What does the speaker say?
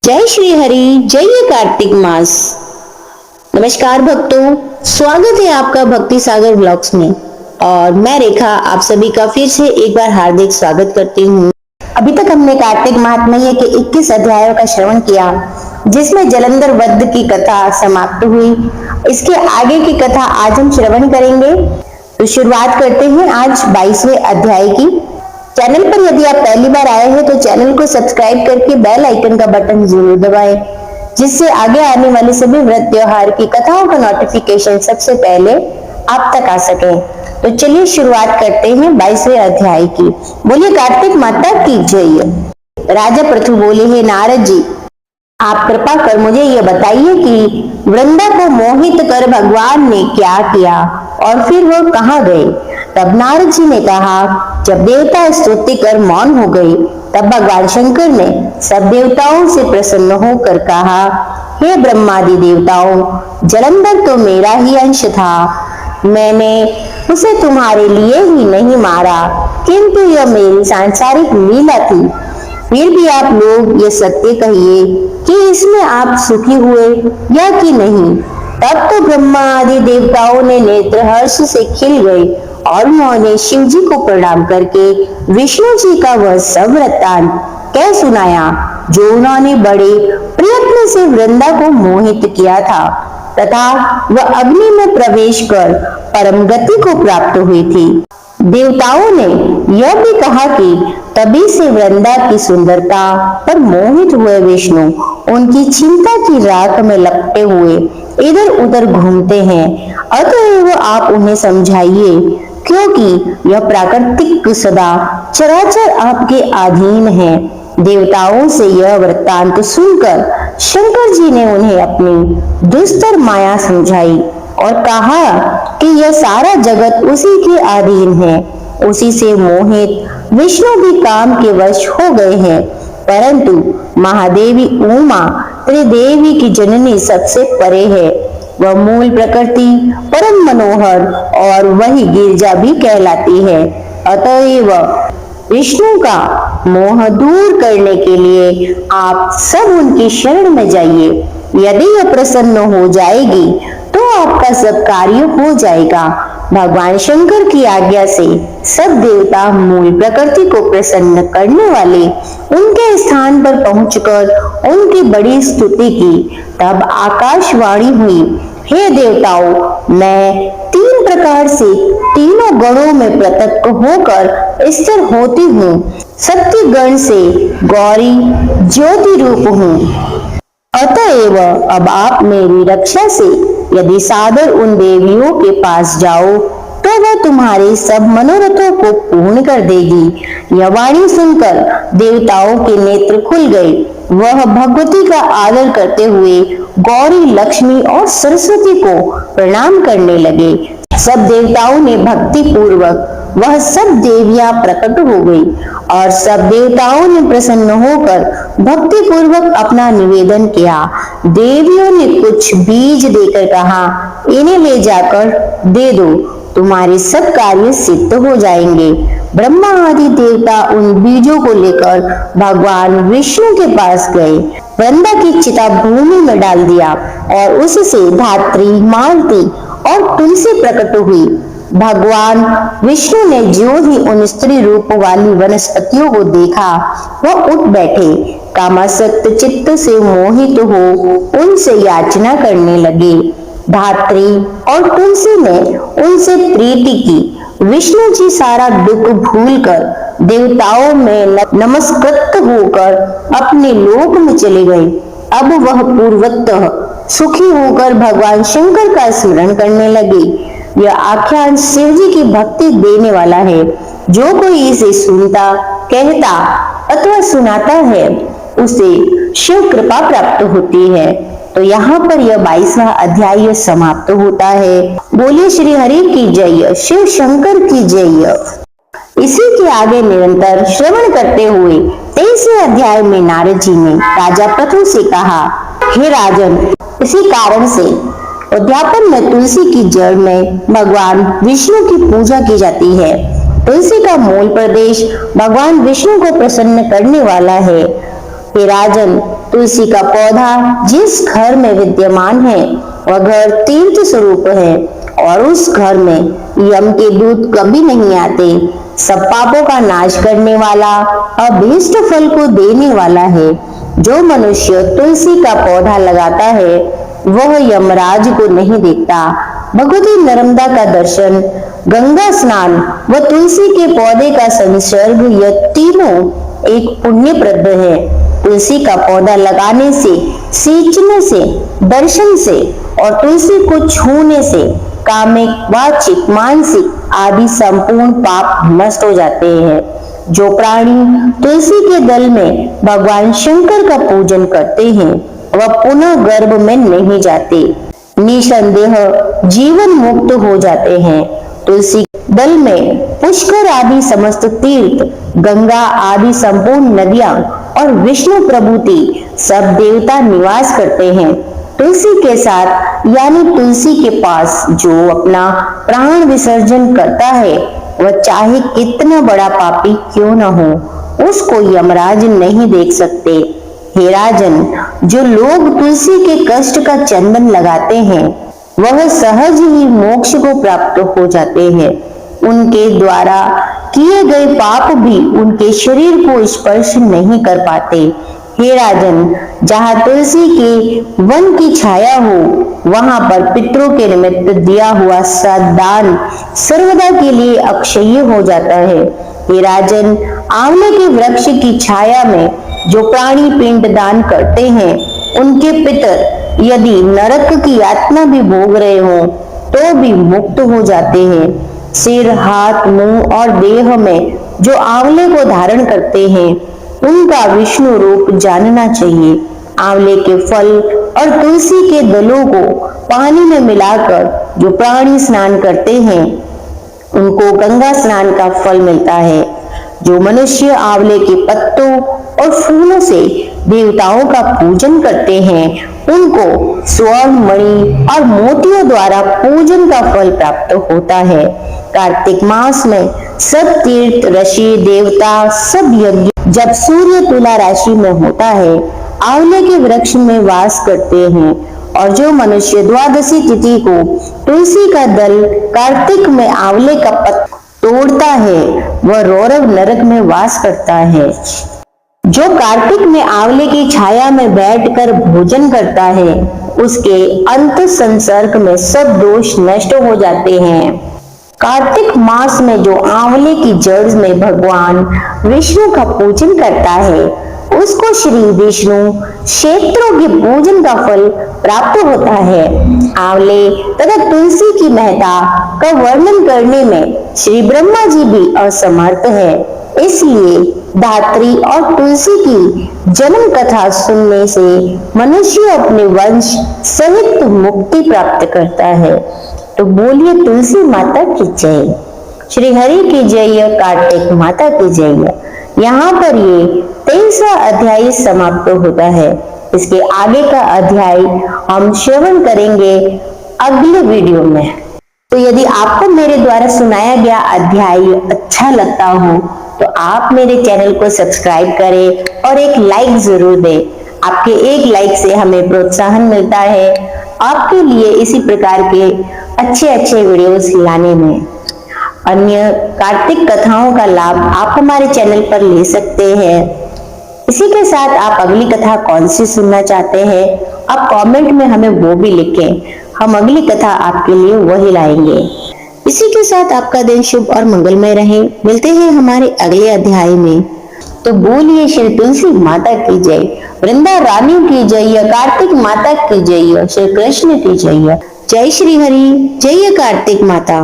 जय श्री हरि, जय कार्तिक मास। नमस्कार भक्तों, स्वागत है आपका भक्ति सागर ब्लॉग्स में। और मैं रेखा आप सभी का फिर से एक बार हार्दिक स्वागत करती हूँ। अभी तक हमने कार्तिक महात्म्य के 21 अध्यायों का श्रवण किया, जिसमें जलंधर वध की कथा समाप्त हुई। इसके आगे की कथा आज हम श्रवण करेंगे। तो शुरुआत करते हैं आज 22वें अध्याय की। चैनल पर यदि आप पहली बार आए हैं तो चैनल को सब्सक्राइब करके बेल आइकन का बटन जरूर दबाएं, जिससे आगे आने वाले सभी व्रत त्योहार की कथाओं का नोटिफिकेशन सबसे पहले आप तक आ सके। तो चलिए शुरुआत करते हैं 22वें अध्याय की। बोलिए कार्तिक माता की जय। राजा पृथु बोले, हे नारद जी, आप कृपा कर मुझे यह बताइए कि वृंदा को मोहित कर भगवान ने क्या किया और फिर वो कहाँ गए। तब नारद जी ने कहा, जब देवता स्तुति कर मौन हो गए, तब भगवान शंकर ने सब देवताओं से प्रसन्न होकर कहा, हे ब्रह्मादि देवताओं, जलंधर तो मेरा ही अंश था। मैंने उसे तुम्हारे लिए ही नहीं मारा, किंतु यह मेरी सांसारिक लीला थी। फिर भी आप लोग ये सत्य कहिए कि इसमें आप सुखी हुए या कि नहीं। तब तो ब्रह्मा आदि देवताओं ने नेत्र हर्ष से खिल गए और उन्होंने शिव जी को प्रणाम करके विष्णु जी का वह सब वृत्तांत कह सुनाया, जो उन्होंने बड़े प्रयत्न से वृंदा को मोहित किया था तथा वह अग्नि में प्रवेश कर परम गति को प्राप्त हुई थी। देवताओं ने यह भी कहा कि तभी से वृंदा की सुंदरता पर मोहित हुए विष्णु उनकी चिंता की राख में लपटे हुए इधर उधर घूमते हैं। अतएव आप उन्हें समझाइए, क्योंकि यह प्राकृतिक सदा चराचर आपके अधीन है। देवताओं से यह वृत्तांत सुनकर शंकर जी ने उन्हें अपनी दुस्तर माया समझाई और कहा कि यह सारा जगत उसी के अधीन है। उसी से मोहित विष्णु भी काम के वश हो गए हैं, परंतु महादेवी उमा त्रिदेवी की जननी सबसे परे है। वह मूल प्रकृति परम मनोहर और वही गिरजा भी कहलाती है। अतएव विष्णु का मोह दूर करने के लिए आप सब उनकी शरण में जाइए। यदि यह प्रसन्न हो जाएगी तो आपका सब कार्य हो जाएगा। भगवान शंकर की आज्ञा से सब देवता मूल प्रकृति को प्रसन्न करने वाले उनके स्थान पर पहुंचकर उनकी बड़ी स्तुति की। तब आकाशवाणी हुई, हे देवताओं, मैं 3 प्रकार से तीनों गणों में पृथक होकर स्थिर होती हूँ। सत्य गण से गौरी ज्योति रूप हूँ। अतएव अब आप मेरी रक्षा से यदि सादर उन देवियों के पास जाओ तो वह तुम्हारे सब मनोरथों को पूर्ण कर देगी। यह वाणी सुनकर देवताओं के नेत्र खुल गए। वह भगवती का आदर करते हुए गौरी, लक्ष्मी और सरस्वती को प्रणाम करने लगे। सब देवताओं ने भक्ति पूर्वक वह सब देवियां प्रकट हो गई और सब देवताओं ने प्रसन्न होकर भक्ति पूर्वक अपना निवेदन किया। देवियों ने कुछ बीज देकर कहा, इन्हें ले जाकर दे दो, तुम्हारे सब कार्य सिद्ध हो जाएंगे। ब्रह्मा आदि देवता उन बीजों को लेकर भगवान विष्णु के पास गए। वृंदा की चिता भूमि में डाल दिया और उससे धात्री, मालती और तुलसी प्रकट हुई। भगवान विष्णु ने जो ही उन स्त्री रूप वाली वनस्पतियों को देखा, वह उठ बैठे। कामासक्त चित्त से मोहित हो उनसे याचना करने लगे। धात्री और तुलसी ने उनसे प्रीति की। विष्णु जी सारा दुख भूलकर देवताओं में नमस्कृत होकर अपने लोक में चले गए। अब वह पूर्वतः सुखी होकर भगवान शंकर का स्मरण करने लगे। यह आख्यान शिव जी की भक्ति देने वाला है। जो कोई इसे सुनता, कहता अथवा सुनाता है, उसे शिव कृपा प्राप्त होती है। तो यहाँ पर यह 22वां अध्याय समाप्त होता है। बोलिए श्री हरि की जय, शिव शंकर की जय। इसी के आगे निरंतर श्रवण करते हुए 23वें अध्याय में नारद जी ने राजा पृथु से कहा, हे राजन, इसी कारण से उद्यापन में तुलसी की जड़ में भगवान विष्णु की पूजा की जाती है। तुलसी का मूल प्रदेश भगवान विष्णु को प्रसन्न करने वाला है। हे राजन, तुलसी का पौधा जिस घर में विद्यमान है वह घर तीर्थ स्वरूप है और उस घर में यम के दूत कभी नहीं आते। सब पापों का नाश करने वाला, अभीष्ट फल को देने वाला है। जो मनुष्य तुलसी का पौधा लगाता है वह यमराज को नहीं देखता। भगवती नर्मदा का दर्शन, गंगा स्नान व तुलसी के पौधे का संसर्ग, यह तीनों एक पुण्यप्रद है। तुलसी का पौधा लगाने से, सींचने से, दर्शन से और तुलसी को छूने से कामिक, वाचिक, मानसिक आदि संपूर्ण पाप नष्ट हो जाते हैं। जो प्राणी तुलसी के दल में भगवान शंकर का पूजन करते हैं वह पुनः गर्भ में नहीं जाते, निसंदेह जीवन मुक्त हो जाते हैं। तुलसी दल में पुष्कर आदि समस्त तीर्थ, गंगा आदि संपूर्ण नदियां और विष्णु प्रभुति सब देवता निवास करते हैं। तुलसी के साथ यानी तुलसी के पास जो अपना प्राण विसर्जन करता है वह चाहे कितना बड़ा पापी क्यों न हो, उसको यमराज नहीं देख सकते। हे राजन, जो लोग तुलसी के कष्ट का चंदन लगाते हैं वह सहज ही मोक्ष को प्राप्त हो जाते हैं। उनके द्वारा किए गए पाप भी उनके शरीर को स्पर्श नहीं कर पाते। हे राजन, जहाँ तुलसी के वन की छाया हो वहां पर पितरों के निमित्त दिया हुआ सदान सर्वदा के लिए अक्षय हो जाता है। हे राजन, आंवले के वृक्ष की छाया में जो प्राणी पिंड दान करते हैं उनके पितर यदि नरक की यातना भी भोग रहे हो तो भी मुक्त हो जाते हैं। सिर, हाथ, मुंह और देह में जो आंवले को धारण करते हैं उनका विष्णु रूप जानना चाहिए। आंवले के फल और तुलसी के दलों को पानी में मिलाकर जो प्राणी स्नान करते हैं उनको गंगा स्नान का फल मिलता है। जो मनुष्य आंवले के पत्तों और फूलों से देवताओं का पूजन करते हैं उनको स्वर्ण, मणि और मोतियों द्वारा पूजन का फल प्राप्त होता है। कार्तिक मास में सब तीर्थ, ऋषि, देवता, सब यज्ञ जब सूर्य तुला राशि में होता है आंवले के वृक्ष में वास करते हैं और जो मनुष्य द्वादशी तिथि को तुलसी का दल कार्तिक में आंवले का पत्ता तोड़ता है वह रौरव नरक में वास करता है। जो कार्तिक में आंवले की छाया में बैठकर भोजन करता है उसके अंत संसर्ग में सब दोष नष्ट हो जाते हैं। कार्तिक मास में जो आंवले की जड़ में भगवान विष्णु का पूजन करता है उसको श्री विष्णु क्षेत्रों के पूजन का फल प्राप्त होता है। आंवले तथा तुलसी की महत्ता का वर्णन करने में श्री ब्रह्मा जी भी असमर्थ है। इसलिए धात्री और तुलसी की जन्म कथा सुनने से मनुष्य अपने वंश सहित मुक्ति प्राप्त करता है। तो बोलिए तुलसी माता की जय, श्री हरि की जय, कार्तिक माता की जय। यहाँ पर ये 23वां अध्याय समाप्त होता है। इसके आगे का अध्याय हम श्रवण करेंगे अगले वीडियो में। तो यदि आपको मेरे द्वारा सुनाया गया अध्याय अच्छा लगता हो तो आप मेरे चैनल को सब्सक्राइब करें और एक लाइक जरूर दें। आपके एक लाइक से हमें प्रोत्साहन मिलता है आपके लिए इसी प्रकार के अच्छे अच्छे वीडियोस लाने में। अन्य कार्तिक कथाओं का लाभ आप हमारे चैनल पर ले सकते हैं। इसी के साथ आप अगली कथा कौन सी सुनना चाहते हैं आप कमेंट में हमें वो भी लिखें, हम अगली कथा आपके लिए वही लाएंगे। इसी के साथ आपका दिन शुभ और मंगलमय रहे। मिलते हैं हमारे अगले अध्याय में। तो बोलिए श्री तुलसी माता की जय, वृंदा रानी की जय, कार्तिक माता की जय, श्री कृष्ण की जय। जय श्री हरि, जय कार्तिक माता।